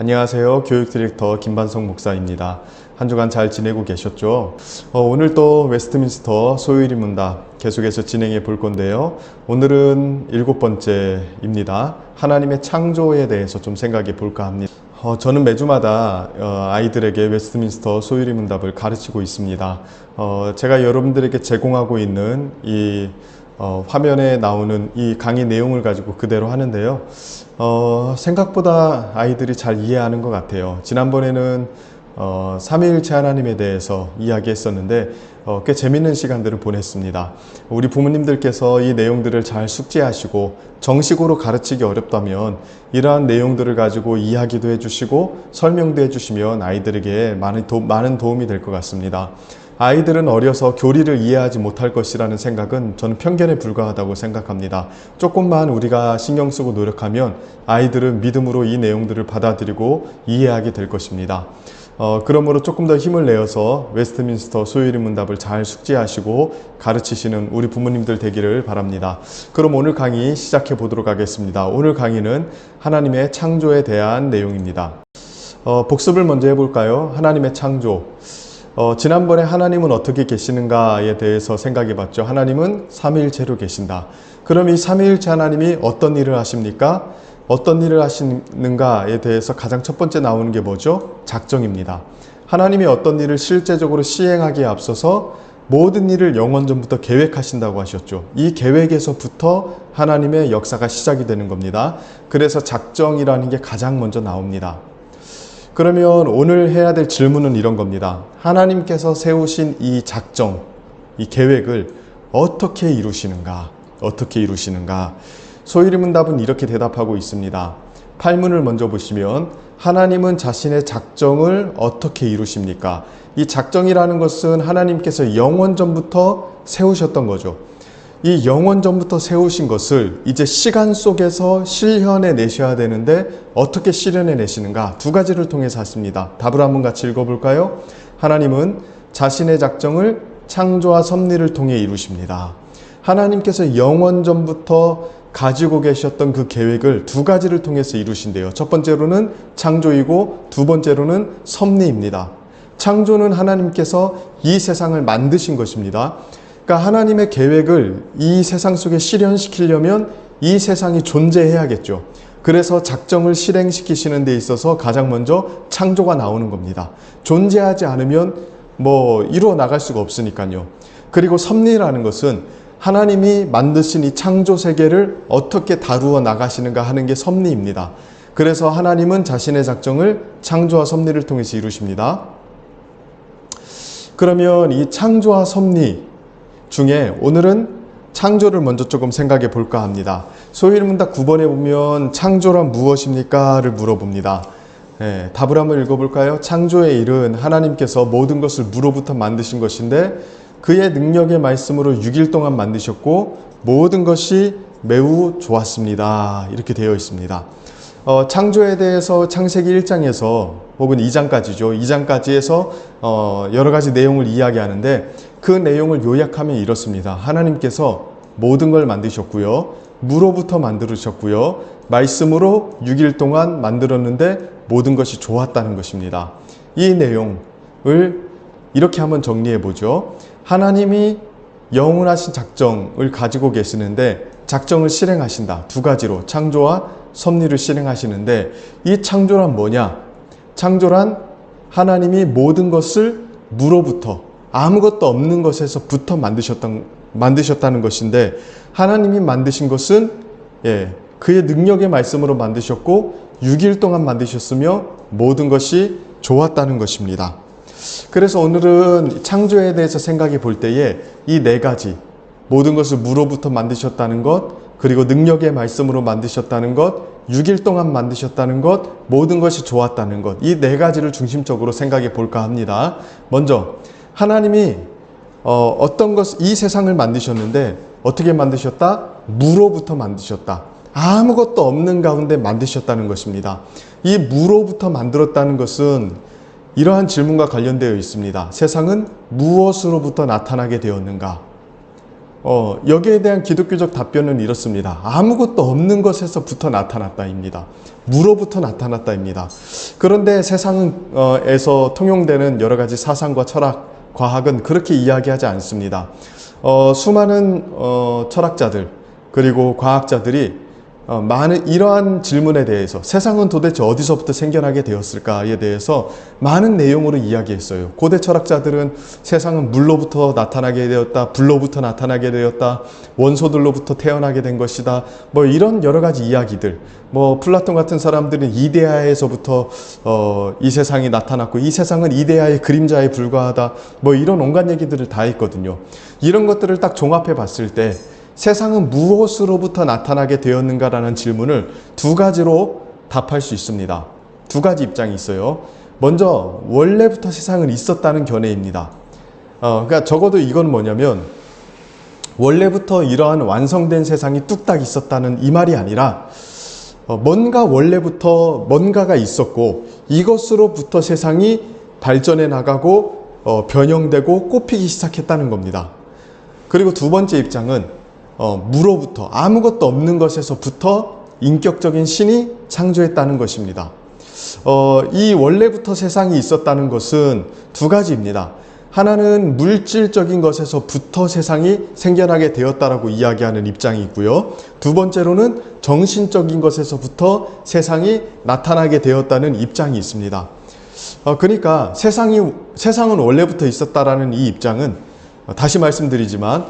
안녕하세요. 교육 디렉터 김반성 목사입니다. 한 주간 잘 지내고 계셨죠? 오늘 또 웨스트민스터 소요일의 문답 계속해서 진행해 볼 건데요. 오늘은 7번째입니다. 하나님의 창조에 대해서 좀 생각해 볼까 합니다. 저는 매주마다 아이들에게 웨스트민스터 소요일의 문답을 가르치고 있습니다. 제가 여러분들에게 제공하고 있는 이 화면에 나오는 이 강의 내용을 가지고 그대로 하는데요. 생각보다 아이들이 잘 이해하는 것 같아요. 지난번에는 삼위일체 하나님에 대해서 이야기했었는데 꽤 재밌는 시간들을 보냈습니다. 우리 부모님들께서 이 내용들을 잘 숙지하시고 정식으로 가르치기 어렵다면 이러한 내용들을 가지고 이야기도 해주시고 설명도 해주시면 아이들에게 많은 도움이 될 것 같습니다. 아이들은 어려서 교리를 이해하지 못할 것이라는 생각은 저는 편견에 불과하다고 생각합니다. 조금만 우리가 신경 쓰고 노력하면 아이들은 믿음으로 이 내용들을 받아들이고 이해하게 될 것입니다. 그러므로 조금 더 힘을 내어서 웨스트민스터 소요일의 문답을 잘 숙지하시고 가르치시는 우리 부모님들 되기를 바랍니다. 그럼 오늘 강의 시작해 보도록 하겠습니다. 오늘 강의는 하나님의 창조에 대한 내용입니다. 복습을 먼저 해볼까요? 하나님의 창조. 지난번에 하나님은 어떻게 계시는가에 대해서 생각해 봤죠. 하나님은 삼위일체로 계신다. 그럼 이 삼위일체 하나님이 어떤 일을 하십니까? 어떤 일을 하시는가에 대해서 가장 첫 번째 나오는 게 뭐죠? 작정입니다. 하나님이 어떤 일을 실제적으로 시행하기에 앞서서 모든 일을 영원전부터 계획하신다고 하셨죠. 이 계획에서부터 하나님의 역사가 시작이 되는 겁니다. 그래서 작정이라는 게 가장 먼저 나옵니다. 그러면 오늘 해야 될 질문은 이런 겁니다. 하나님께서 세우신 이 작정, 이 계획을 어떻게 이루시는가? 어떻게 이루시는가? 소요일의 문답은 이렇게 대답하고 있습니다. 8문을 먼저 보시면 하나님은 자신의 작정을 어떻게 이루십니까? 이 작정이라는 것은 하나님께서 영원전부터 세우셨던 거죠. 이 영원전부터 세우신 것을 이제 시간 속에서 실현해 내셔야 되는데 어떻게 실현해 내시는가? 두 가지를 통해서 하십니다. 답을 한번 같이 읽어볼까요? 하나님은 자신의 작정을 창조와 섭리를 통해 이루십니다. 하나님께서 영원전부터 가지고 계셨던 그 계획을 두 가지를 통해서 이루신대요. 첫 번째로는 창조이고 두 번째로는 섭리입니다. 창조는 하나님께서 이 세상을 만드신 것입니다. 그러니까 하나님의 계획을 이 세상 속에 실현시키려면 이 세상이 존재해야겠죠. 그래서 작정을 실행시키시는 데 있어서 가장 먼저 창조가 나오는 겁니다. 존재하지 않으면 이루어 나갈 수가 없으니까요. 그리고 섭리라는 것은 하나님이 만드신 이 창조 세계를 어떻게 다루어 나가시는가 하는 게 섭리입니다. 그래서 하나님은 자신의 작정을 창조와 섭리를 통해서 이루십니다. 그러면 이 창조와 섭리 중에 오늘은 창조를 먼저 조금 생각해 볼까 합니다. 소요일의 문답 9번에 보면 창조란 무엇입니까? 를 물어봅니다. 답을 한번 읽어볼까요? 창조의 일은 하나님께서 모든 것을 무로부터 만드신 것인데 그의 능력의 말씀으로 6일 동안 만드셨고 모든 것이 매우 좋았습니다. 이렇게 되어 있습니다. 창조에 대해서 창세기 1장에서 혹은 2장까지죠. 2장까지에서 여러 가지 내용을 이야기하는데 그 내용을 요약하면 이렇습니다. 하나님께서 모든 걸 만드셨고요. 무로부터 만드셨고요. 말씀으로 6일 동안 만들었는데 모든 것이 좋았다는 것입니다. 이 내용을 이렇게 한번 정리해 보죠. 하나님이 영원하신 작정을 가지고 계시는데 작정을 실행하신다. 두 가지로 창조와 섭리를 실행하시는데 이 창조란 뭐냐? 창조란 하나님이 모든 것을 무로부터 아무것도 없는 것에서부터 만드셨다는 것인데 하나님이 만드신 것은 그의 능력의 말씀으로 만드셨고 6일 동안 만드셨으며 모든 것이 좋았다는 것입니다. 그래서 오늘은 창조에 대해서 생각해 볼 때에 이 네 가지 모든 것을 무로부터 만드셨다는 것, 그리고 능력의 말씀으로 만드셨다는 것, 6일 동안 만드셨다는 것, 모든 것이 좋았다는 것, 이 네 가지를 중심적으로 생각해 볼까 합니다. 먼저 하나님이 이 세상을 만드셨는데 어떻게 만드셨다? 무로부터 만드셨다. 아무것도 없는 가운데 만드셨다는 것입니다. 이 무로부터 만들었다는 것은 이러한 질문과 관련되어 있습니다. 세상은 무엇으로부터 나타나게 되었는가? 여기에 대한 기독교적 답변은 이렇습니다. 아무것도 없는 것에서부터 나타났다입니다. 무로부터 나타났다입니다. 그런데 세상에서 통용되는 여러 가지 사상과 철학, 과학은 그렇게 이야기하지 않습니다. 수많은 철학자들 그리고 과학자들이 많은 이러한 질문에 대해서 세상은 도대체 어디서부터 생겨나게 되었을까에 대해서 많은 내용으로 이야기했어요. 고대 철학자들은 세상은 물로부터 나타나게 되었다, 불로부터 나타나게 되었다, 원소들로부터 태어나게 된 것이다, 뭐 이런 여러 가지 이야기들, 뭐 플라톤 같은 사람들은 이데아에서부터 이 세상이 나타났고 이 세상은 이데아의 그림자에 불과하다, 뭐 이런 온갖 얘기들을 다 했거든요. 이런 것들을 딱 종합해 봤을 때 세상은 무엇으로부터 나타나게 되었는가라는 질문을 두 가지로 답할 수 있습니다. 두 가지 입장이 있어요. 먼저 원래부터 세상은 있었다는 견해입니다. 그러니까 적어도 이건 뭐냐면 원래부터 이러한 완성된 세상이 뚝딱 있었다는 이 말이 아니라 뭔가 원래부터 뭔가가 있었고 이것으로부터 세상이 발전해 나가고 변형되고 꽃피기 시작했다는 겁니다. 그리고 두 번째 입장은 무로부터 아무것도 없는 것에서부터 인격적인 신이 창조했다는 것입니다. 이 원래부터 세상이 있었다는 것은 두 가지입니다. 하나는 물질적인 것에서부터 세상이 생겨나게 되었다라고 이야기하는 입장이 있고요. 두 번째로는 정신적인 것에서부터 세상이 나타나게 되었다는 입장이 있습니다. 그러니까 세상은 원래부터 있었다라는 이 입장은 다시 말씀드리지만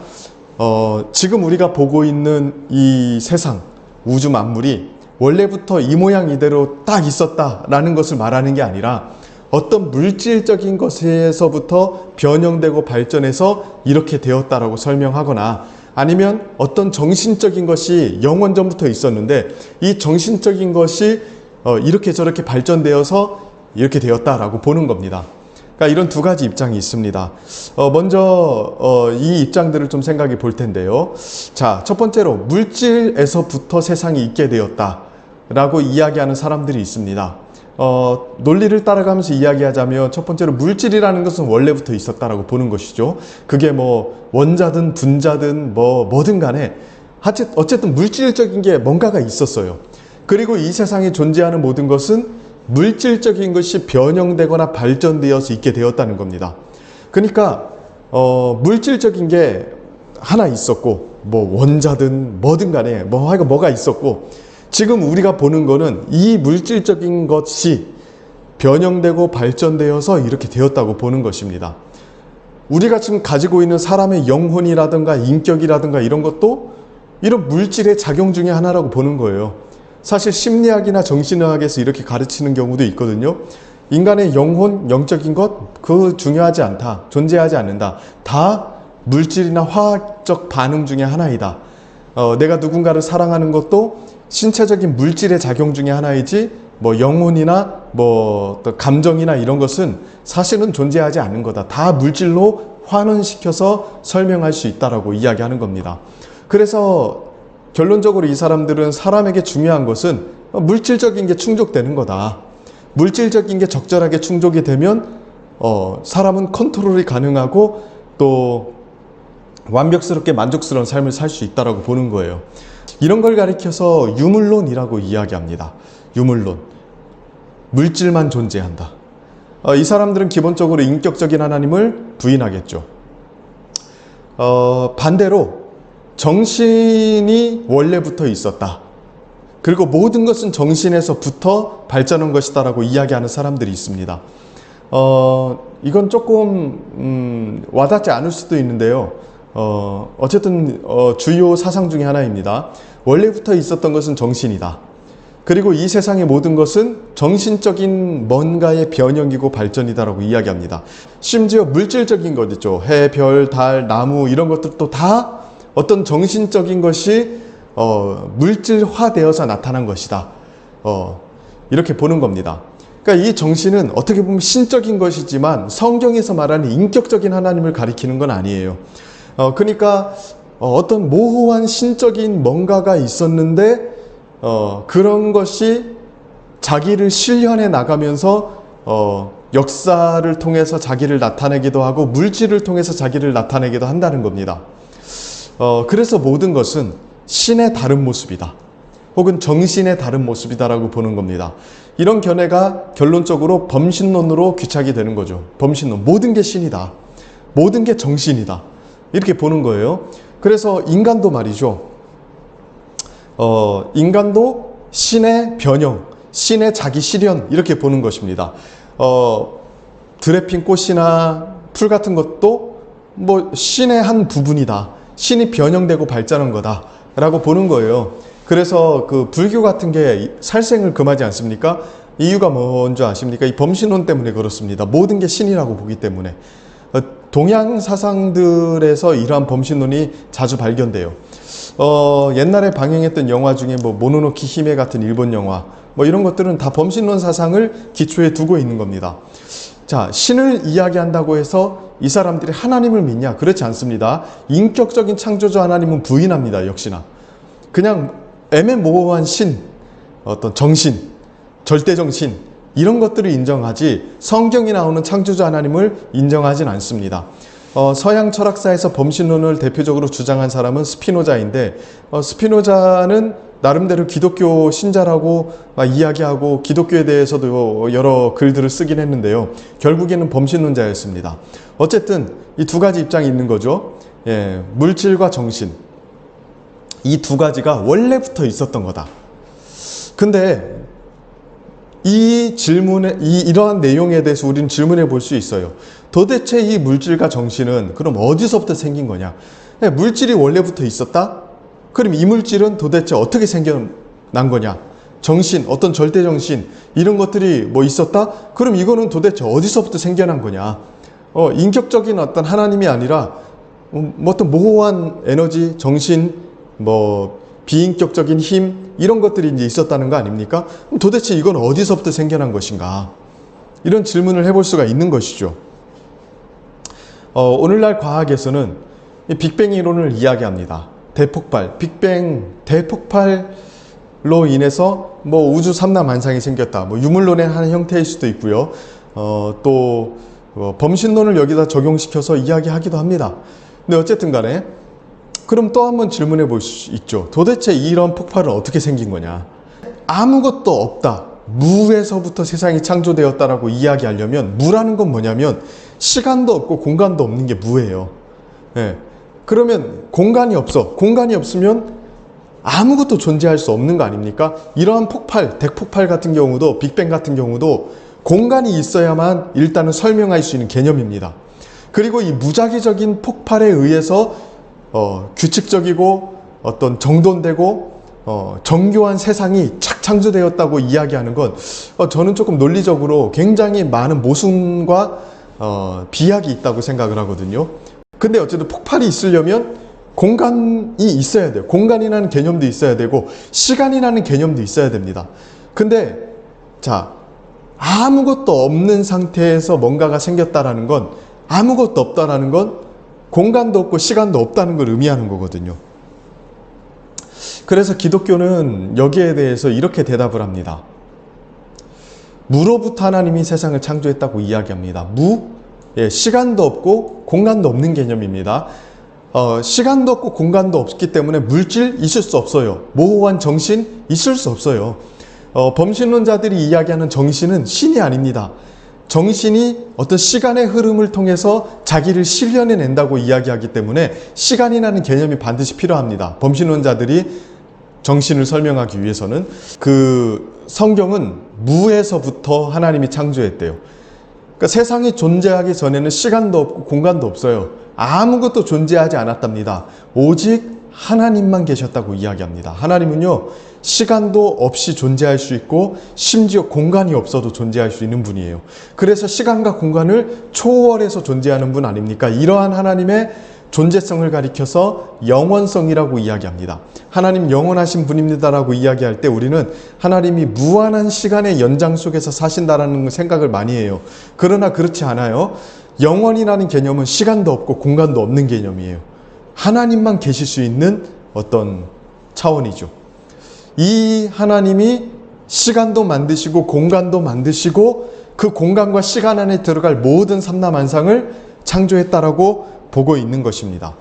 지금 우리가 보고 있는 이 세상, 우주 만물이 원래부터 이 모양 이대로 딱 있었다라는 것을 말하는 게 아니라 어떤 물질적인 것에서부터 변형되고 발전해서 이렇게 되었다라고 설명하거나 아니면 어떤 정신적인 것이 영원 전부터 있었는데 이 정신적인 것이 이렇게 저렇게 발전되어서 이렇게 되었다라고 보는 겁니다. 그러니까 이런 두 가지 입장이 있습니다. 먼저 이 입장들을 좀 생각해 볼 텐데요. 자, 첫 번째로 물질에서부터 세상이 있게 되었다라고 이야기하는 사람들이 있습니다. 논리를 따라가면서 이야기하자면 첫 번째로 물질이라는 것은 원래부터 있었다라고 보는 것이죠. 그게 뭐 원자든 분자든 뭐든 간에 어쨌든 물질적인 게 뭔가가 있었어요. 그리고 이 세상에 존재하는 모든 것은 물질적인 것이 변형되거나 발전되어서 있게 되었다는 겁니다. 그러니까 물질적인 게 하나 있었고 뭐 원자든 뭐든 간에 뭐가 있었고 지금 우리가 보는 거는 이 물질적인 것이 변형되고 발전되어서 이렇게 되었다고 보는 것입니다. 우리가 지금 가지고 있는 사람의 영혼이라든가 인격이라든가 이런 것도 이런 물질의 작용 중에 하나라고 보는 거예요. 사실 심리학이나 정신의학에서 이렇게 가르치는 경우도 있거든요. 인간의 영혼, 영적인 것, 그거 중요하지 않다. 존재하지 않는다. 다 물질이나 화학적 반응 중에 하나이다. 내가 누군가를 사랑하는 것도 신체적인 물질의 작용 중에 하나이지 뭐 영혼이나 뭐 감정이나 이런 것은 사실은 존재하지 않는 거다. 다 물질로 환원시켜서 설명할 수 있다라고 이야기하는 겁니다. 그래서 결론적으로 이 사람들은 사람에게 중요한 것은 물질적인 게 충족되는 거다. 물질적인 게 적절하게 충족이 되면 사람은 컨트롤이 가능하고 또 완벽스럽게 만족스러운 삶을 살 수 있다라고 보는 거예요. 이런 걸 가리켜서 유물론이라고 이야기합니다. 유물론. 물질만 존재한다. 이 사람들은 기본적으로 인격적인 하나님을 부인하겠죠. 반대로 정신이 원래부터 있었다. 그리고 모든 것은 정신에서부터 발전한 것이다라고 이야기하는 사람들이 있습니다. 이건 조금 와닿지 않을 수도 있는데요. 어쨌든 주요 사상 중에 하나입니다. 원래부터 있었던 것은 정신이다. 그리고 이 세상의 모든 것은 정신적인 뭔가의 변형이고 발전이다라고 이야기합니다. 심지어 물질적인 것 있죠. 해, 별, 달, 나무 이런 것들도 다 어떤 정신적인 것이 물질화되어서 나타난 것이다. 이렇게 보는 겁니다. 그러니까 이 정신은 어떻게 보면 신적인 것이지만 성경에서 말하는 인격적인 하나님을 가리키는 건 아니에요. 그러니까 어떤 모호한 신적인 뭔가가 있었는데 그런 것이 자기를 실현해 나가면서 역사를 통해서 자기를 나타내기도 하고 물질을 통해서 자기를 나타내기도 한다는 겁니다. 그래서 모든 것은 신의 다른 모습이다. 혹은 정신의 다른 모습이다라고 보는 겁니다. 이런 견해가 결론적으로 범신론으로 귀착이 되는 거죠. 범신론. 모든 게 신이다. 모든 게 정신이다. 이렇게 보는 거예요. 그래서 인간도 말이죠. 인간도 신의 변형, 신의 자기 실현 이렇게 보는 것입니다. 드레핀 꽃이나 풀 같은 것도 뭐 신의 한 부분이다. 신이 변형되고 발전한 거다 라고 보는 거예요. 그래서 그 불교 같은 게 살생을 금하지 않습니까? 이유가 뭔지 아십니까? 이 범신론 때문에 그렇습니다. 모든 게 신이라고 보기 때문에. 동양 사상들에서 이러한 범신론이 자주 발견돼요. 옛날에 방영했던 영화 중에 뭐 모노노키 히메 같은 일본 영화 뭐 이런 것들은 다 범신론 사상을 기초에 두고 있는 겁니다. 자, 신을 이야기한다고 해서 이 사람들이 하나님을 믿냐? 그렇지 않습니다. 인격적인 창조주 하나님은 부인합니다. 역시나. 그냥 애매모호한 신, 어떤 정신, 절대정신 이런 것들을 인정하지 성경에 나오는 창조주 하나님을 인정하진 않습니다. 서양 철학사에서 범신론을 대표적으로 주장한 사람은 스피노자인데 스피노자는 나름대로 기독교 신자라고 이야기하고 기독교에 대해서도 여러 글들을 쓰긴 했는데요. 결국에는 범신론자였습니다. 어쨌든 이 두 가지 입장이 있는 거죠. 예, 물질과 정신. 이 두 가지가 원래부터 있었던 거다. 근데 이 질문에, 이러한 내용에 대해서 우리는 질문해 볼 수 있어요. 도대체 이 물질과 정신은 그럼 어디서부터 생긴 거냐? 물질이 원래부터 있었다? 그럼 이 물질은 도대체 어떻게 생겨난 거냐? 정신, 어떤 절대정신, 이런 것들이 뭐 있었다? 그럼 이거는 도대체 어디서부터 생겨난 거냐? 인격적인 어떤 하나님이 아니라 뭐 어떤 모호한 에너지, 정신, 뭐 비인격적인 힘, 이런 것들이 이제 있었다는 거 아닙니까? 그럼 도대체 이건 어디서부터 생겨난 것인가? 이런 질문을 해볼 수가 있는 것이죠. 오늘날 과학에서는 이 빅뱅 이론을 이야기합니다. 대폭발, 빅뱅 대폭발로 인해서 뭐 우주 삼라만상이 생겼다. 뭐 유물론의 한 형태일 수도 있고요. 또 범신론을 여기다 적용시켜서 이야기하기도 합니다. 근데 어쨌든 간에 그럼 또 한번 질문해 볼 수 있죠. 도대체 이런 폭발은 어떻게 생긴 거냐? 아무것도 없다. 무에서부터 세상이 창조되었다라고 이야기하려면 무라는 건 뭐냐면 시간도 없고 공간도 없는 게 무예요. 예. 그러면 공간이 없어. 공간이 없으면 아무것도 존재할 수 없는 거 아닙니까? 이러한 폭발, 대폭발 같은 경우도 빅뱅 같은 경우도 공간이 있어야만 일단은 설명할 수 있는 개념입니다. 그리고 이 무작위적인 폭발에 의해서 규칙적이고 어떤 정돈되고 정교한 세상이 착 창조되었다고 이야기하는 건 저는 조금 논리적으로 굉장히 많은 모순과 비약이 있다고 생각을 하거든요. 근데 어쨌든 폭발이 있으려면 공간이 있어야 돼요. 공간이라는 개념도 있어야 되고 시간이라는 개념도 있어야 됩니다. 근데 자, 아무것도 없는 상태에서 뭔가가 생겼다라는 건 아무것도 없다라는 건 공간도 없고 시간도 없다는 걸 의미하는 거거든요. 그래서 기독교는 여기에 대해서 이렇게 대답을 합니다. 무로부터 하나님이 세상을 창조했다고 이야기합니다. 무, 예, 시간도 없고 공간도 없는 개념입니다. 시간도 없고 공간도 없기 때문에 물질 있을 수 없어요. 모호한 정신 있을 수 없어요. 범신론자들이 이야기하는 정신은 신이 아닙니다. 정신이 어떤 시간의 흐름을 통해서 자기를 실현해낸다고 이야기하기 때문에 시간이라는 개념이 반드시 필요합니다. 범신론자들이 정신을 설명하기 위해서는 그 성경은 무에서부터 하나님이 창조했대요. 그러니까 세상이 존재하기 전에는 시간도 없고 공간도 없어요. 아무것도 존재하지 않았답니다. 오직 하나님만 계셨다고 이야기합니다. 하나님은요, 시간도 없이 존재할 수 있고 심지어 공간이 없어도 존재할 수 있는 분이에요. 그래서 시간과 공간을 초월해서 존재하는 분 아닙니까? 이러한 하나님의 존재성을 가리켜서 영원성이라고 이야기합니다. 하나님 영원하신 분입니다라고 이야기할 때 우리는 하나님이 무한한 시간의 연장 속에서 사신다라는 생각을 많이 해요. 그러나 그렇지 않아요. 영원이라는 개념은 시간도 없고 공간도 없는 개념이에요. 하나님만 계실 수 있는 어떤 차원이죠. 이 하나님이 시간도 만드시고 공간도 만드시고 그 공간과 시간 안에 들어갈 모든 삼라만상을 창조했다라고 보고 있는 것입니다.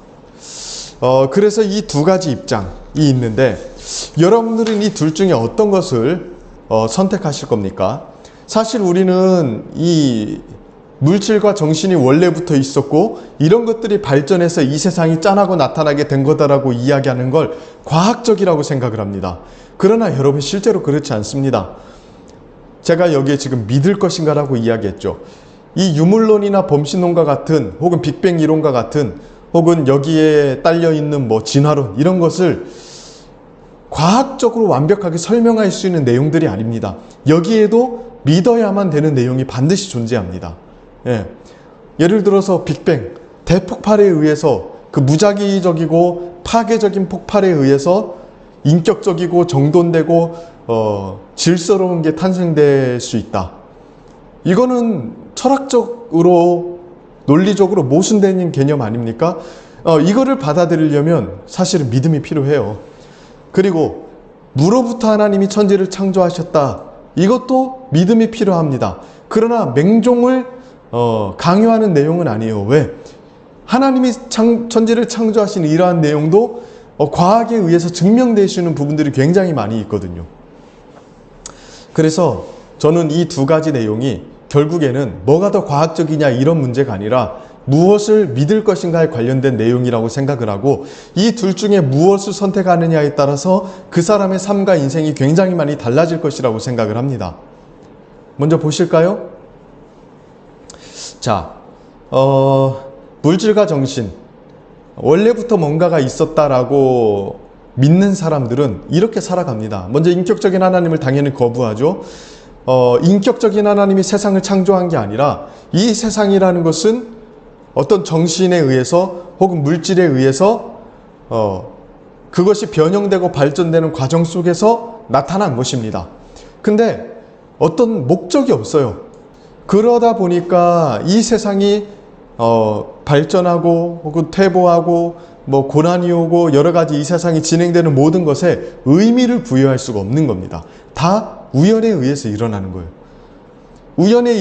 그래서 이 두 가지 입장이 있는데 여러분들은 이 둘 중에 어떤 것을 선택하실 겁니까? 사실 우리는 이 물질과 정신이 원래부터 있었고 이런 것들이 발전해서 이 세상이 짠하고 나타나게 된 거다라고 이야기하는 걸 과학적이라고 생각을 합니다. 그러나 여러분 실제로 그렇지 않습니다. 제가 여기에 지금 믿을 것인가라고 이야기했죠. 이 유물론이나 범신론과 같은 혹은 빅뱅 이론과 같은 혹은 여기에 딸려있는 뭐 진화론 이런 것을 과학적으로 완벽하게 설명할 수 있는 내용들이 아닙니다. 여기에도 믿어야만 되는 내용이 반드시 존재합니다. 예를 들어서 빅뱅, 대폭발에 의해서 그 무작위적이고 파괴적인 폭발에 의해서 인격적이고 정돈되고 질서로운 게 탄생될 수 있다. 이거는 철학적으로 논리적으로 모순된 개념 아닙니까? 이거를 받아들이려면 사실은 믿음이 필요해요. 그리고 무로부터 하나님이 천지를 창조하셨다. 이것도 믿음이 필요합니다. 그러나 맹종을 강요하는 내용은 아니에요. 왜? 하나님이 천지를 창조하신 이러한 내용도 과학에 의해서 증명되시는 부분들이 굉장히 많이 있거든요. 그래서 저는 이 두 가지 내용이 결국에는 뭐가 더 과학적이냐 이런 문제가 아니라 무엇을 믿을 것인가에 관련된 내용이라고 생각을 하고 이 둘 중에 무엇을 선택하느냐에 따라서 그 사람의 삶과 인생이 굉장히 많이 달라질 것이라고 생각을 합니다. 먼저 보실까요? 자, 물질과 정신, 원래부터 뭔가가 있었다라고 믿는 사람들은 이렇게 살아갑니다. 먼저 인격적인 하나님을 당연히 거부하죠. 인격적인 하나님이 세상을 창조한 게 아니라 이 세상이라는 것은 어떤 정신에 의해서 혹은 물질에 의해서 그것이 변형되고 발전되는 과정 속에서 나타난 것입니다. 근데 어떤 목적이 없어요. 그러다 보니까 이 세상이 발전하고 혹은 퇴보하고 뭐 고난이 오고 여러 가지 이 세상이 진행되는 모든 것에 의미를 부여할 수가 없는 겁니다. 다 우연에 의해서 일어나는 거예요. 우연에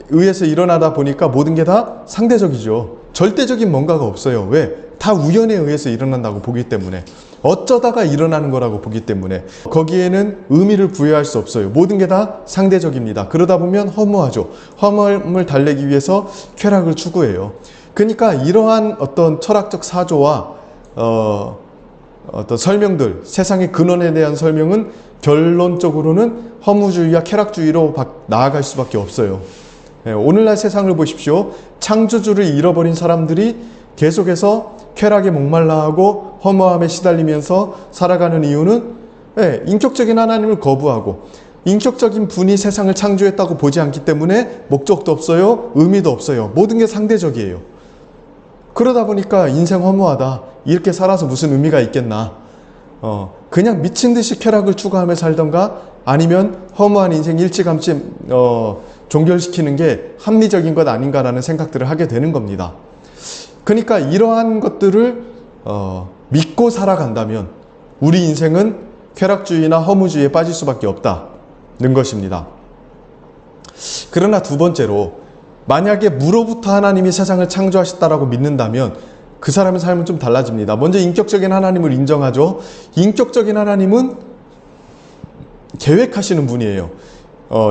의해서 일어나다 보니까 모든 게 다 상대적이죠. 절대적인 뭔가가 없어요. 왜? 다 우연에 의해서 일어난다고 보기 때문에. 어쩌다가 일어나는 거라고 보기 때문에 거기에는 의미를 부여할 수 없어요. 모든 게 다 상대적입니다. 그러다 보면 허무하죠. 허무함을 달래기 위해서 쾌락을 추구해요. 그러니까 이러한 어떤 철학적 사조와 어떤 설명들, 세상의 근원에 대한 설명은 결론적으로는 허무주의와 쾌락주의로 나아갈 수밖에 없어요. 오늘날 세상을 보십시오. 창조주를 잃어버린 사람들이 계속해서 쾌락에 목말라하고 허무함에 시달리면서 살아가는 이유는 인격적인 하나님을 거부하고 인격적인 분이 세상을 창조했다고 보지 않기 때문에 목적도 없어요. 의미도 없어요. 모든 게 상대적이에요. 그러다 보니까 인생 허무하다. 이렇게 살아서 무슨 의미가 있겠나. 그냥 미친 듯이 쾌락을 추구하며 살던가 아니면 허무한 인생 일찌감치 종결시키는 게 합리적인 것 아닌가라는 생각들을 하게 되는 겁니다. 그러니까 이러한 것들을 믿고 살아간다면 우리 인생은 쾌락주의나 허무주의에 빠질 수밖에 없다는 것입니다. 그러나 두 번째로 만약에 무로부터 하나님이 세상을 창조하셨다라고 믿는다면 그 사람의 삶은 좀 달라집니다. 먼저 인격적인 하나님을 인정하죠. 인격적인 하나님은 계획하시는 분이에요.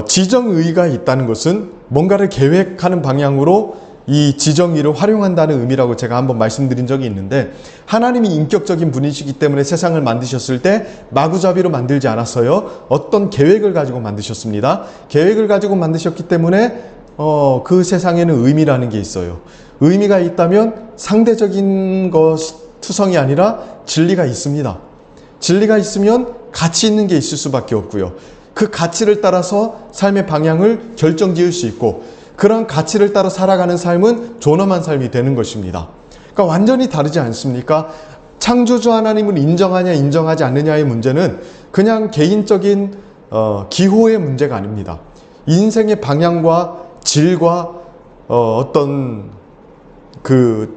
지정의가 있다는 것은 뭔가를 계획하는 방향으로 이 지정의를 활용한다는 의미라고 제가 한번 말씀드린 적이 있는데 하나님이 인격적인 분이시기 때문에 세상을 만드셨을 때 마구잡이로 만들지 않았어요. 어떤 계획을 가지고 만드셨습니다. 계획을 가지고 만드셨기 때문에 그 세상에는 의미라는 게 있어요. 의미가 있다면 상대적인 투성이 아니라 진리가 있습니다. 진리가 있으면 가치 있는 게 있을 수밖에 없고요. 그 가치를 따라서 삶의 방향을 결정지을 수 있고 그런 가치를 따라 살아가는 삶은 존엄한 삶이 되는 것입니다. 그러니까 완전히 다르지 않습니까? 창조주 하나님을 인정하냐 인정하지 않느냐의 문제는 그냥 개인적인 기호의 문제가 아닙니다. 인생의 방향과 질과 어떤 그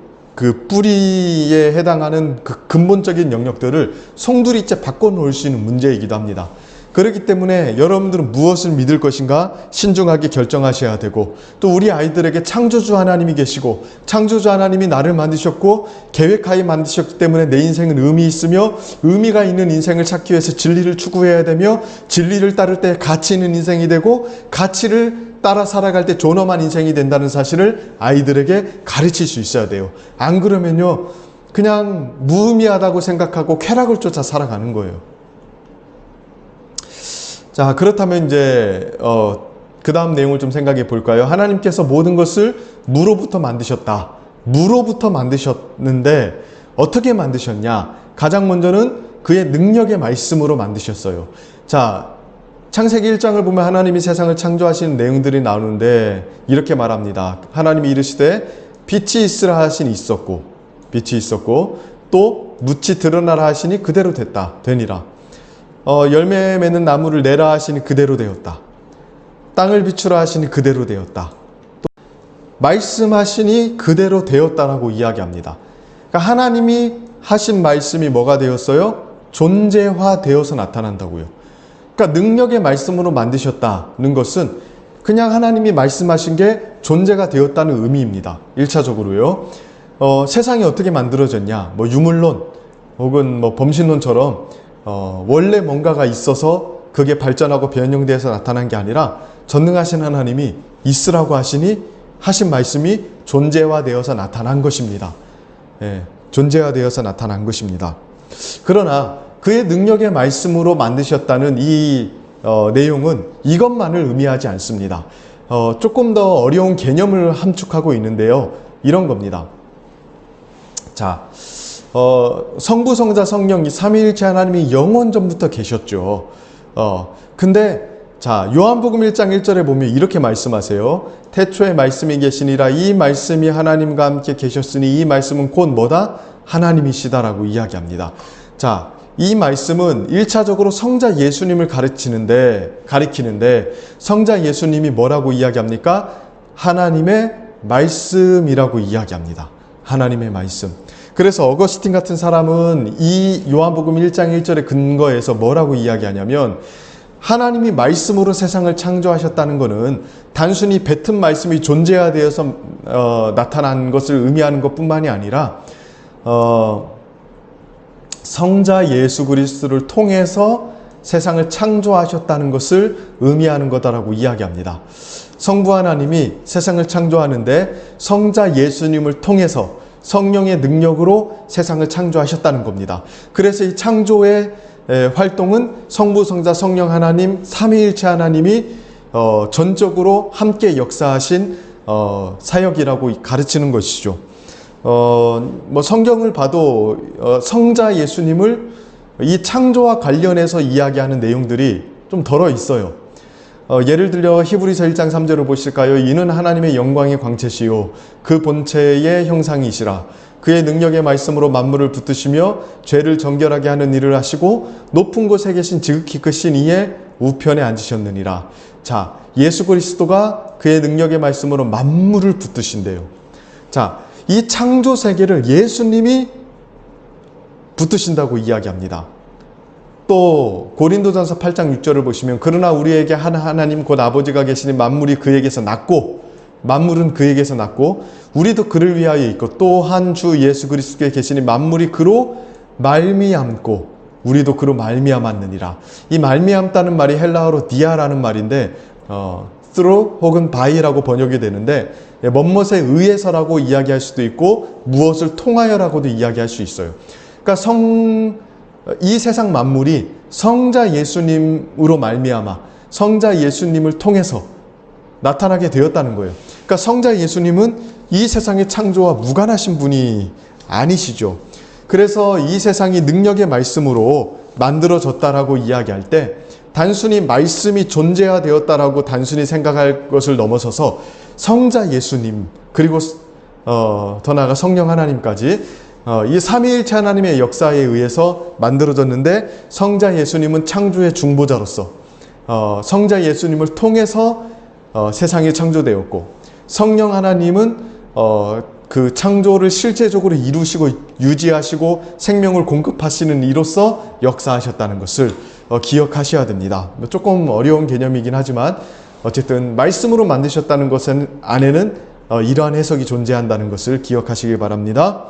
뿌리에 해당하는 그 근본적인 영역들을 송두리째 바꿔놓을 수 있는 문제이기도 합니다. 그렇기 때문에 여러분들은 무엇을 믿을 것인가 신중하게 결정하셔야 되고, 또 우리 아이들에게 창조주 하나님이 계시고 창조주 하나님이 나를 만드셨고 계획하에 만드셨기 때문에 내 인생은 의미 있으며, 의미가 있는 인생을 찾기 위해서 진리를 추구해야 되며, 진리를 따를 때 가치 있는 인생이 되고, 가치를 따라 살아갈 때 존엄한 인생이 된다는 사실을 아이들에게 가르칠 수 있어야 돼요. 안 그러면요 그냥 무의미하다고 생각하고 쾌락을 쫓아 살아가는 거예요. 자, 그렇다면 이제 그 다음 내용을 좀 생각해 볼까요? 하나님께서 모든 것을 무로부터 만드셨다. 무로부터 만드셨는데 어떻게 만드셨냐? 가장 먼저는 그의 능력의 말씀으로 만드셨어요. 자, 창세기 1장을 보면 하나님이 세상을 창조하시는 내용들이 나오는데 이렇게 말합니다. 하나님이 이르시되 빛이 있으라 하시니 있었고, 빛이 있었고, 또 묻이 드러나라 하시니 그대로 되니라. 열매 맺는 나무를 내라 하시니 그대로 되었다. 땅을 비추라 하시니 그대로 되었다. 또 말씀하시니 그대로 되었다라고 이야기합니다. 그러니까 하나님이 하신 말씀이 뭐가 되었어요? 존재화되어서 나타난다고요. 그러니까 능력의 말씀으로 만드셨다는 것은 그냥 하나님이 말씀하신 게 존재가 되었다는 의미입니다. 1차적으로요. 세상이 어떻게 만들어졌냐? 뭐 유물론 혹은 뭐 범신론처럼 원래 뭔가가 있어서 그게 발전하고 변형되어서 나타난 게 아니라 전능하신 하나님이 있으라고 하시니 하신 말씀이 존재화되어서 나타난 것입니다. 예, 존재화되어서 나타난 것입니다. 그러나 그의 능력의 말씀으로 만드셨다는 이 내용은 이것만을 의미하지 않습니다. 조금 더 어려운 개념을 함축하고 있는데요. 이런 겁니다. 자, 성부, 성자, 성령 이 삼위일체 하나님이 영원 전부터 계셨죠. 근데 자, 요한복음 1장 1절에 보면 이렇게 말씀하세요. 태초에 말씀이 계시니라. 이 말씀이 하나님과 함께 계셨으니 이 말씀은 곧 뭐다? 하나님이시다라고 이야기합니다. 자, 이 말씀은 1차적으로 성자 예수님을 가리키는데 성자 예수님이 뭐라고 이야기합니까? 하나님의 말씀이라고 이야기합니다. 하나님의 말씀. 그래서 어거스틴 같은 사람은 이 요한복음 1장 1절의 근거에서 뭐라고 이야기하냐면, 하나님이 말씀으로 세상을 창조하셨다는 것은 단순히 뱉은 말씀이 존재화되어서 나타난 것을 의미하는 것뿐만이 아니라 성자 예수 그리스도를 통해서 세상을 창조하셨다는 것을 의미하는 거다라고 이야기합니다. 성부 하나님이 세상을 창조하는데 성자 예수님을 통해서 성령의 능력으로 세상을 창조하셨다는 겁니다. 그래서 이 창조의 활동은 성부, 성자, 성령 하나님, 삼위일체 하나님이 전적으로 함께 역사하신 사역이라고 가르치는 것이죠. 뭐 성경을 봐도 성자 예수님을 이 창조와 관련해서 이야기하는 내용들이 좀 덜어 있어요. 예를 들어 히브리서 1장 3절을 보실까요? 이는 하나님의 영광의 광채시요 그 본체의 형상이시라. 그의 능력의 말씀으로 만물을 붙드시며 죄를 정결하게 하는 일을 하시고 높은 곳에 계신 지극히 크신 이의 우편에 앉으셨느니라. 자, 예수 그리스도가 그의 능력의 말씀으로 만물을 붙드신대요. 자, 이 창조 세계를 예수님이 붙드신다고 이야기합니다. 또 고린도전서 8장 6절을 보시면 그러나 우리에게 하나님 곧 아버지가 계시니 만물이 그에게서 났고 만물은 그에게서 났고 우리도 그를 위하여 있고 또한 주 예수 그리스도께 계시니 만물이 그로 말미암고 우리도 그로 말미암았느니라. 이 말미암다는 말이 헬라어로 디아라는 말인데 through 혹은 by라고 번역이 되는데 뭐뭇에 의해서라고 이야기할 수도 있고 무엇을 통하여라고도 이야기할 수 있어요. 그러니까 이 세상 만물이 성자 예수님으로 말미암아 성자 예수님을 통해서 나타나게 되었다는 거예요. 그러니까 성자 예수님은 이 세상의 창조와 무관하신 분이 아니시죠. 그래서 이 세상이 능력의 말씀으로 만들어졌다라고 이야기할 때 단순히 말씀이 존재화되었다라고 단순히 생각할 것을 넘어서서 성자 예수님 그리고 더 나아가 성령 하나님까지 이 삼위일체 하나님의 역사에 의해서 만들어졌는데 성자 예수님은 창조의 중보자로서 성자 예수님을 통해서 세상이 창조되었고 성령 하나님은 그 창조를 실제적으로 이루시고 유지하시고 생명을 공급하시는 이로서 역사하셨다는 것을 기억하셔야 됩니다. 조금 어려운 개념이긴 하지만 어쨌든 말씀으로 만드셨다는 것은 안에는 이러한 해석이 존재한다는 것을 기억하시기 바랍니다.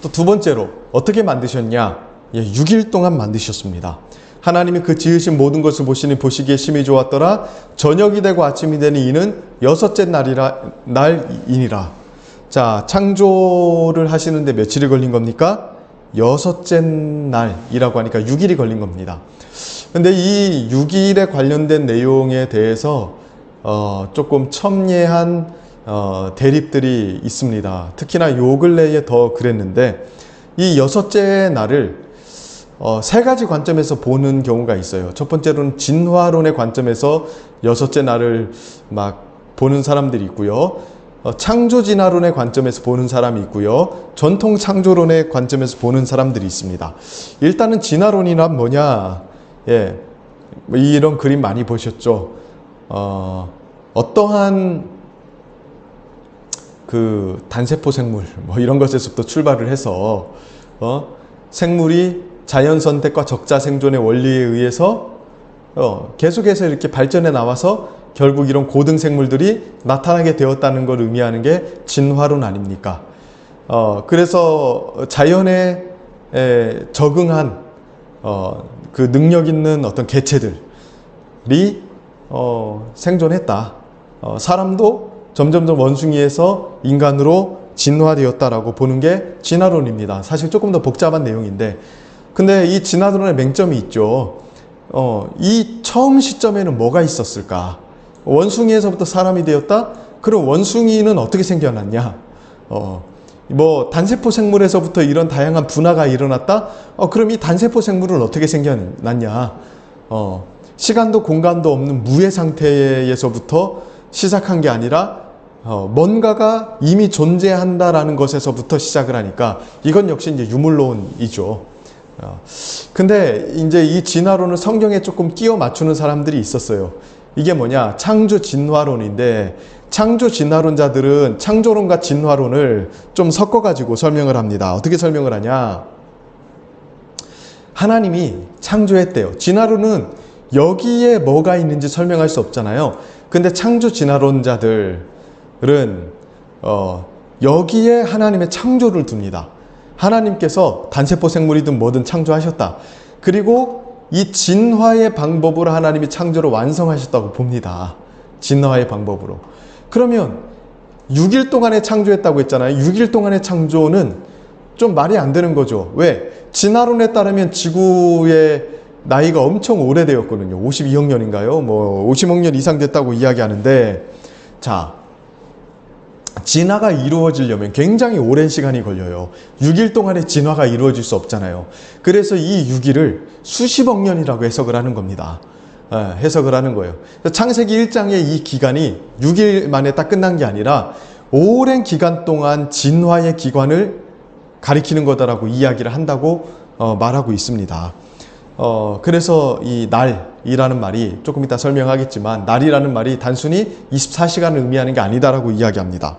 또 두 번째로 어떻게 만드셨냐? 6일 동안 만드셨습니다. 하나님이 그 지으신 모든 것을 보시기에 심히 좋았더라. 저녁이 되고 아침이 되니 이는 여섯째 날이니라. 자, 창조를 하시는데 며칠이 걸린 겁니까? 여섯째 날이라고 하니까 6일이 걸린 겁니다. 근데 이 6일에 관련된 내용에 대해서 조금 첨예한 대립들이 있습니다. 특히나 요 근래에 더 그랬는데, 이 여섯째 날을 세 가지 관점에서 보는 경우가 있어요. 첫 번째로는 진화론의 관점에서 여섯째 날을 막 보는 사람들이 있고요. 창조 진화론의 관점에서 보는 사람이 있고요. 전통 창조론의 관점에서 보는 사람들이 있습니다. 일단은 진화론이란 뭐냐? 예, 이런 그림 많이 보셨죠? 어떠한 그 단세포 생물 뭐 이런 것에서부터 출발을 해서 생물이 자연 선택과 적자 생존의 원리에 의해서 계속해서 이렇게 발전해 나와서 결국 이런 고등 생물들이 나타나게 되었다는 걸 의미하는 게 진화론 아닙니까? 그래서 자연에 적응한 그 능력 있는 어떤 개체들이 생존했다. 사람도 점점점 원숭이에서 인간으로 진화되었다라고 보는 게 진화론입니다. 사실 조금 더 복잡한 내용인데, 근데 이 진화론의 맹점이 있죠. 이 처음 시점에는 뭐가 있었을까? 원숭이에서부터 사람이 되었다? 그럼 원숭이는 어떻게 생겨났냐? 뭐 단세포 생물에서부터 이런 다양한 분화가 일어났다? 그럼 이 단세포 생물은 어떻게 생겨났냐? 시간도 공간도 없는 무의 상태에서부터 시작한 게 아니라 뭔가가 이미 존재한다라는 것에서부터 시작을 하니까 이건 역시 이제 유물론이죠. 근데 이제 이 진화론을 성경에 조금 끼워 맞추는 사람들이 있었어요. 이게 뭐냐? 창조 진화론인데, 창조 진화론자들은 창조론과 진화론을 좀 섞어가지고 설명을 합니다. 어떻게 설명을 하냐? 하나님이 창조했대요. 진화론은 여기에 뭐가 있는지 설명할 수 없잖아요. 근데 창조 진화론자들은 여기에 하나님의 창조를 둡니다. 하나님께서 단세포 생물이든 뭐든 창조하셨다. 그리고 이 진화의 방법으로 하나님이 창조를 완성하셨다고 봅니다. 진화의 방법으로. 그러면 6일 동안에 창조했다고 했잖아요. 6일 동안의 창조는 좀 말이 안 되는 거죠. 왜? 진화론에 따르면 지구의 나이가 엄청 오래되었거든요. 52억 년인가요? 뭐 50억 년 이상 됐다고 이야기하는데, 자, 진화가 이루어지려면 굉장히 오랜 시간이 걸려요. 6일 동안에 진화가 이루어질 수 없잖아요. 그래서 이 6일을 수십억 년이라고 해석을 하는 겁니다. 해석을 하는 거예요. 창세기 1장의 이 기간이 6일 만에 딱 끝난 게 아니라 오랜 기간 동안 진화의 기간을 가리키는 거다라고 이야기를 한다고 말하고 있습니다. 그래서 이 날이라는 말이 조금 이따 설명하겠지만, 날이라는 말이 단순히 24시간을 의미하는 게 아니다라고 이야기합니다.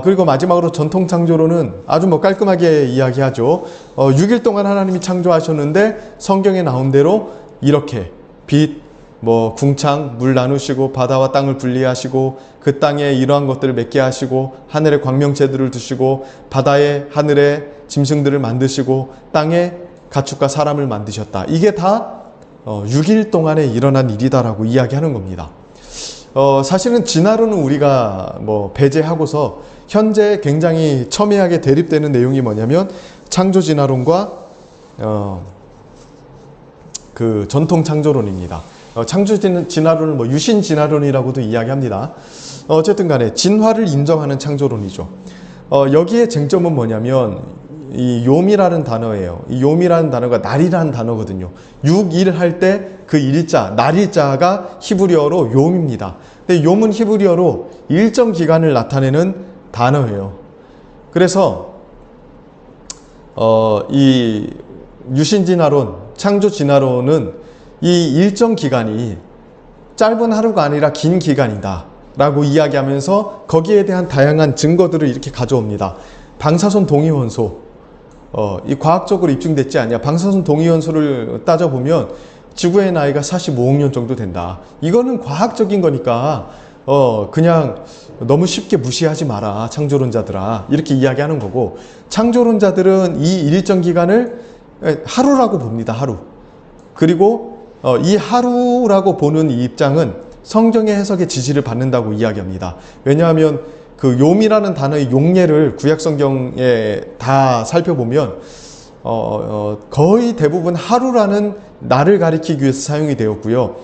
그리고 마지막으로 전통 창조론은 아주 뭐 깔끔하게 이야기하죠. 6일 동안 하나님이 창조하셨는데 성경에 나온 대로 이렇게 빛, 뭐 궁창, 물 나누시고 바다와 땅을 분리하시고 그 땅에 이러한 것들을 맺게 하시고 하늘에 광명체들을 두시고 바다에 하늘에 짐승들을 만드시고 땅에 가축과 사람을 만드셨다. 이게 다 6일 동안에 일어난 일이다라고 이야기하는 겁니다. 사실은 진화론은 우리가 뭐 배제하고서 현재 굉장히 첨예하게 대립되는 내용이 뭐냐면 창조 진화론과 그 전통 창조론입니다. 창조 진화론을 뭐 유신 진화론이라고도 이야기합니다. 어쨌든 간에 진화를 인정하는 창조론이죠. 여기에 쟁점은 뭐냐면 이 욤이라는 단어예요. 이 욤이라는 단어가 날이라는 단어거든요. 6일 할 때 그 일자, 날일자가 히브리어로 욤입니다. 근데 욤은 히브리어로 일정 기간을 나타내는 단어예요. 그래서 이 유신진화론, 창조진화론은 이 일정 기간이 짧은 하루가 아니라 긴 기간이다 라고 이야기하면서 거기에 대한 다양한 증거들을 이렇게 가져옵니다. 방사선 동위원소, 이 과학적으로 입증됐지 않냐. 방사선 동위원소를 따져보면 지구의 나이가 45억 년 정도 된다. 이거는 과학적인 거니까 그냥 너무 쉽게 무시하지 마라, 창조론자들아. 이렇게 이야기하는 거고, 창조론자들은 이 일정 기간을 하루라고 봅니다. 하루. 그리고 이 하루라고 보는 이 입장은 성경의 해석의 지지를 받는다고 이야기합니다. 왜냐하면 그 욤이라는 단어의 용례를 구약 성경에 다 살펴보면 거의 대부분 하루라는 날을 가리키기 위해서 사용이 되었고요.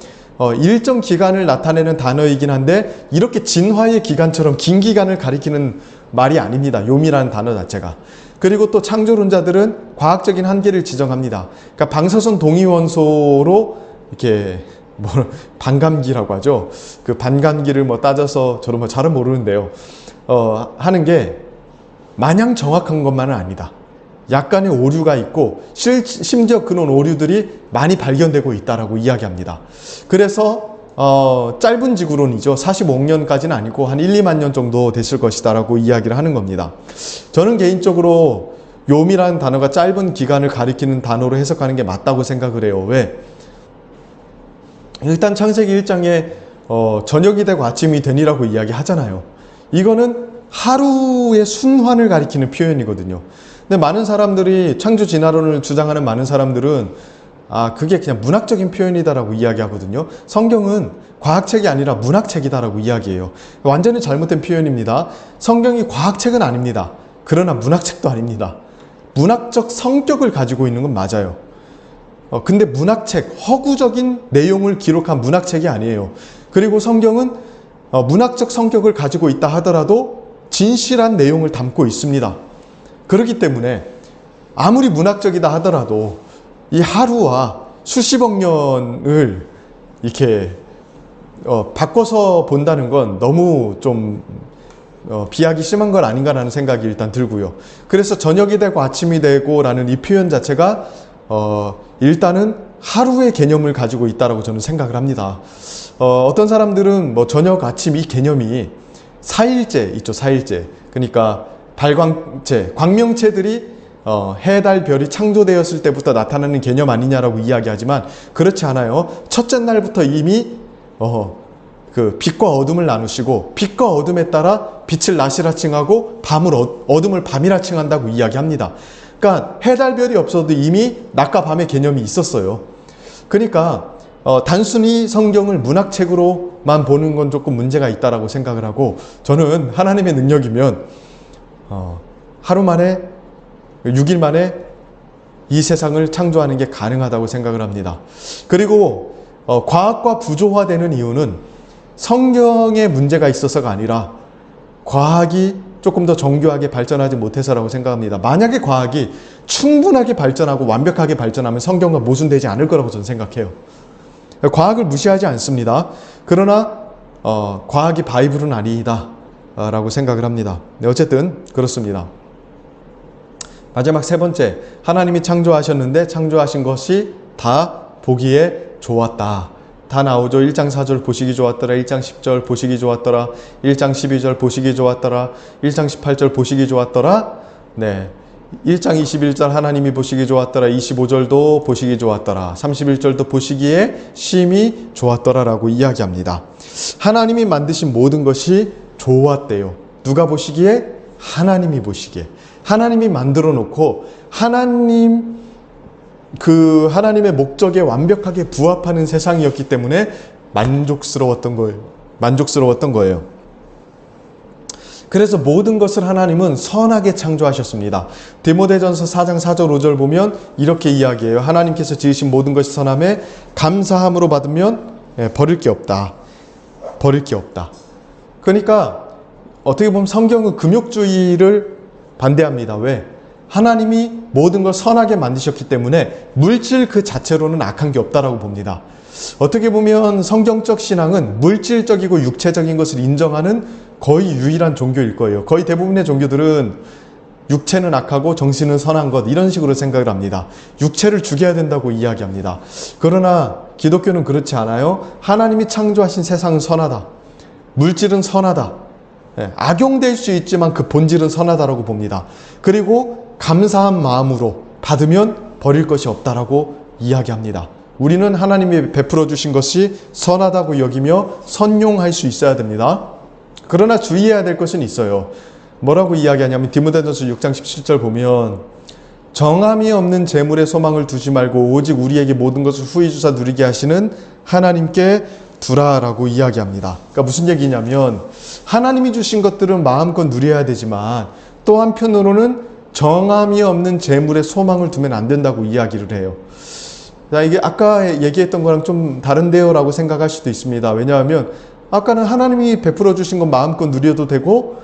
일정 기간을 나타내는 단어이긴 한데 이렇게 진화의 기간처럼 긴 기간을 가리키는 말이 아닙니다. 욤이라는 단어 자체가. 그리고 또 창조론자들은 과학적인 한계를 지정합니다. 그러니까 방사선 동위원소로 이렇게 반감기라고 하죠. 그 반감기를 뭐 따져서 저는 뭐 잘은 모르는데요. 하는 게 마냥 정확한 것만은 아니다. 약간의 오류가 있고 심지어 그런 오류들이 많이 발견되고 있다라고 이야기합니다. 그래서 짧은 지구론이죠. 45억 년까지는 아니고 한 1, 2만 년 정도 됐을 것이다라고 이야기를 하는 겁니다. 저는 개인적으로 욤이라는 단어가 짧은 기간을 가리키는 단어로 해석하는 게 맞다고 생각을 해요. 왜? 일단 창세기 1장에 저녁이 되고 아침이 되니라고 이야기하잖아요. 이거는 하루의 순환을 가리키는 표현이거든요. 근데 많은 사람들이 창조 진화론을 주장하는 많은 사람들은 그게 그냥 문학적인 표현이다라고 이야기하거든요. 성경은 과학책이 아니라 문학책이다라고 이야기해요. 완전히 잘못된 표현입니다. 성경이 과학책은 아닙니다. 그러나 문학책도 아닙니다. 문학적 성격을 가지고 있는 건 맞아요. 근데 문학책, 허구적인 내용을 기록한 문학책이 아니에요. 그리고 성경은 문학적 성격을 가지고 있다 하더라도 진실한 내용을 담고 있습니다. 그렇기 때문에 아무리 문학적이다 하더라도 이 하루와 수십억 년을 이렇게 바꿔서 본다는 건 너무 좀 비약이 심한 건 아닌가라는 생각이 일단 들고요. 그래서 저녁이 되고 아침이 되고 라는 이 표현 자체가 일단은 하루의 개념을 가지고 있다라고 저는 생각을 합니다. 어떤 사람들은 뭐 저녁 아침 이 개념이 사일제 있죠. 사일제. 그러니까 발광체, 광명체들이 해, 달, 별이 창조되었을 때부터 나타나는 개념 아니냐라고 이야기하지만 그렇지 않아요. 첫째 날부터 이미 그 빛과 어둠을 나누시고 빛과 어둠에 따라 빛을 낮이라 칭하고 어둠을 밤이라 칭한다고 이야기합니다. 그러니까 해, 달, 별이 없어도 이미 낮과 밤의 개념이 있었어요. 그러니까 단순히 성경을 문학책으로만 보는 건 조금 문제가 있다라고 생각을 하고, 저는 하나님의 능력이면 하루 만에 6일 만에 이 세상을 창조하는 게 가능하다고 생각을 합니다. 그리고 과학과 부조화되는 이유는 성경에 문제가 있어서가 아니라 과학이 조금 더 정교하게 발전하지 못해서라고 생각합니다. 만약에 과학이 충분하게 발전하고 완벽하게 발전하면 성경과 모순되지 않을 거라고 저는 생각해요. 과학을 무시하지 않습니다. 그러나 과학이 바이블은 아니다 라고 생각을 합니다. 네, 어쨌든 그렇습니다. 마지막 세 번째, 하나님이 창조하셨는데 창조하신 것이 다 보기에 좋았다. 다 나오죠. 1장 4절 보시기 좋았더라. 1장 10절 보시기 좋았더라. 1장 12절 보시기 좋았더라. 1장 18절 보시기 좋았더라. 네. 1장 21절 하나님이 보시기 좋았더라. 25절도 보시기 좋았더라. 31절도 보시기에 심히 좋았더라 라고 이야기합니다. 하나님이 만드신 모든 것이 좋았대요. 누가 보시기에? 하나님이 보시기에. 하나님이 만들어 놓고 하나님의 목적에 완벽하게 부합하는 세상이었기 때문에 만족스러웠던 거예요. 그래서 모든 것을 하나님은 선하게 창조하셨습니다. 디모데전서 4장 4절 5절 보면 이렇게 이야기해요. 하나님께서 지으신 모든 것이 선함에 감사함으로 받으면 버릴 게 없다. 버릴 게 없다. 그러니까 어떻게 보면 성경은 금욕주의를 반대합니다. 왜? 하나님이 모든 걸 선하게 만드셨기 때문에 물질 그 자체로는 악한 게 없다라고 봅니다. 어떻게 보면 성경적 신앙은 물질적이고 육체적인 것을 인정하는 거의 유일한 종교일 거예요. 거의 대부분의 종교들은 육체는 악하고 정신은 선한 것, 이런 식으로 생각을 합니다. 육체를 죽여야 된다고 이야기합니다. 그러나 기독교는 그렇지 않아요. 하나님이 창조하신 세상은 선하다. 물질은 선하다. 악용될 수 있지만 그 본질은 선하다라고 봅니다. 그리고 감사한 마음으로 받으면 버릴 것이 없다라고 이야기합니다. 우리는 하나님이 베풀어 주신 것이 선하다고 여기며 선용할 수 있어야 됩니다. 그러나 주의해야 될 것은 있어요. 뭐라고 이야기하냐면 디모데전서 6장 17절 보면 정함이 없는 재물에 소망을 두지 말고 오직 우리에게 모든 것을 후히 주사 누리게 하시는 하나님께 두라라고 이야기합니다. 그러니까 무슨 얘기냐면 하나님이 주신 것들은 마음껏 누려야 되지만 또 한편으로는 정함이 없는 재물에 소망을 두면 안 된다고 이야기를 해요. 자, 이게 아까 얘기했던 거랑 좀 다른데요 라고 생각할 수도 있습니다. 왜냐하면 아까는 하나님이 베풀어 주신 건 마음껏 누려도 되고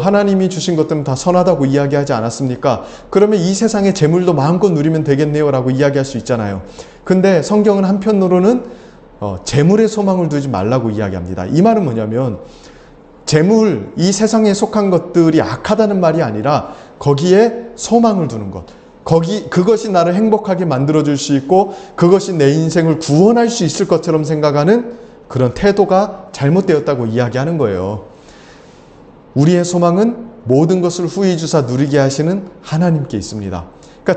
하나님이 주신 것들은 다 선하다고 이야기하지 않았습니까? 그러면 이 세상의 재물도 마음껏 누리면 되겠네요 라고 이야기할 수 있잖아요. 근데 성경은 한편으로는 재물에 소망을 두지 말라고 이야기합니다. 이 말은 뭐냐면 재물, 이 세상에 속한 것들이 악하다는 말이 아니라 거기에 소망을 두는 것, 그것이 나를 행복하게 만들어줄 수 있고 그것이 내 인생을 구원할 수 있을 것처럼 생각하는 그런 태도가 잘못되었다고 이야기하는 거예요. 우리의 소망은 모든 것을 후히 주사 누리게 하시는 하나님께 있습니다. 그러니까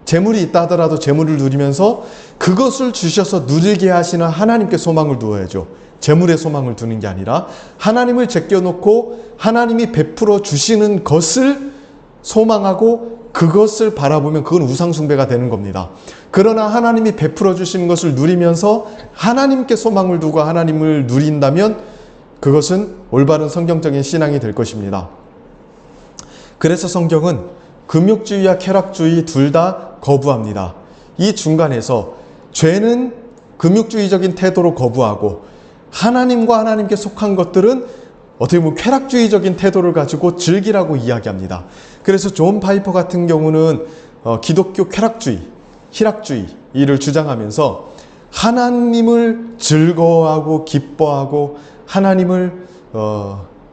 재물이 있다 하더라도 재물을 누리면서 그것을 주셔서 누리게 하시는 하나님께 소망을 두어야죠. 재물에 소망을 두는 게 아니라 하나님을 제껴놓고 하나님이 베풀어 주시는 것을 소망하고 그것을 바라보면 그건 우상숭배가 되는 겁니다. 그러나 하나님이 베풀어 주시는 것을 누리면서 하나님께 소망을 두고 하나님을 누린다면 그것은 올바른 성경적인 신앙이 될 것입니다. 그래서 성경은 금욕주의와 쾌락주의 둘 다 거부합니다. 이 중간에서 죄는 금욕주의적인 태도로 거부하고 하나님과 하나님께 속한 것들은 어떻게 보면 쾌락주의적인 태도를 가지고 즐기라고 이야기합니다. 그래서 존 파이퍼 같은 경우는 기독교 쾌락주의, 희락주의를 주장하면서 하나님을 즐거워하고 기뻐하고 하나님을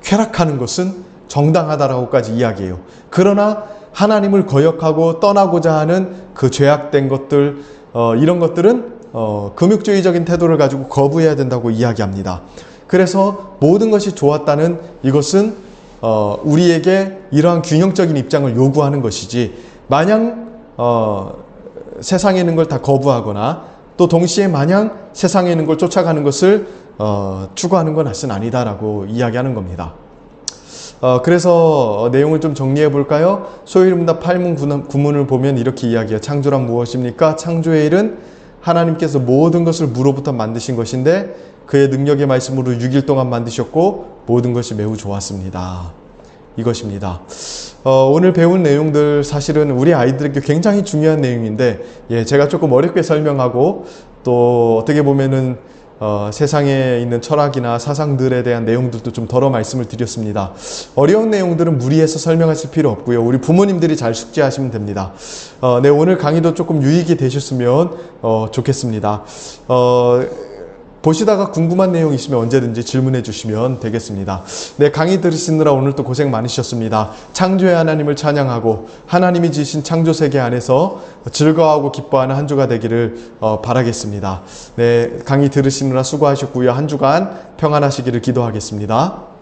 쾌락하는 것은 정당하다라고까지 이야기해요. 그러나 하나님을 거역하고 떠나고자 하는 그 죄악된 것들, 이런 것들은 금욕주의적인 태도를 가지고 거부해야 된다고 이야기합니다. 그래서 모든 것이 좋았다는 이것은 우리에게 이러한 균형적인 입장을 요구하는 것이지, 마냥 세상에 있는 걸 다 거부하거나 또 동시에 마냥 세상에 있는 걸 쫓아가는 것을 추구하는 건 사실은 아니다라고 이야기하는 겁니다. 그래서 내용을 좀 정리해 볼까요? 소일문답 8문 구문을 보면 이렇게 이야기해요. 창조란 무엇입니까? 창조의 일은 하나님께서 모든 것을 무로부터 만드신 것인데 그의 능력의 말씀으로 6일 동안 만드셨고 모든 것이 매우 좋았습니다. 이것입니다. 오늘 배운 내용들 사실은 우리 아이들에게 굉장히 중요한 내용인데 제가 조금 어렵게 설명하고 또 어떻게 보면은 세상에 있는 철학이나 사상들에 대한 내용들도 좀 덜어 말씀을 드렸습니다. 어려운 내용들은 무리해서 설명하실 필요 없고요. 우리 부모님들이 잘 숙지하시면 됩니다. 네, 오늘 강의도 조금 유익이 되셨으면 좋겠습니다. 보시다가 궁금한 내용 있으면 언제든지 질문해 주시면 되겠습니다. 네, 강의 들으시느라 오늘 또 고생 많으셨습니다. 창조의 하나님을 찬양하고 하나님이 지으신 창조세계 안에서 즐거워하고 기뻐하는 한 주가 되기를 바라겠습니다. 네, 강의 들으시느라 수고하셨고요. 한 주간 평안하시기를 기도하겠습니다.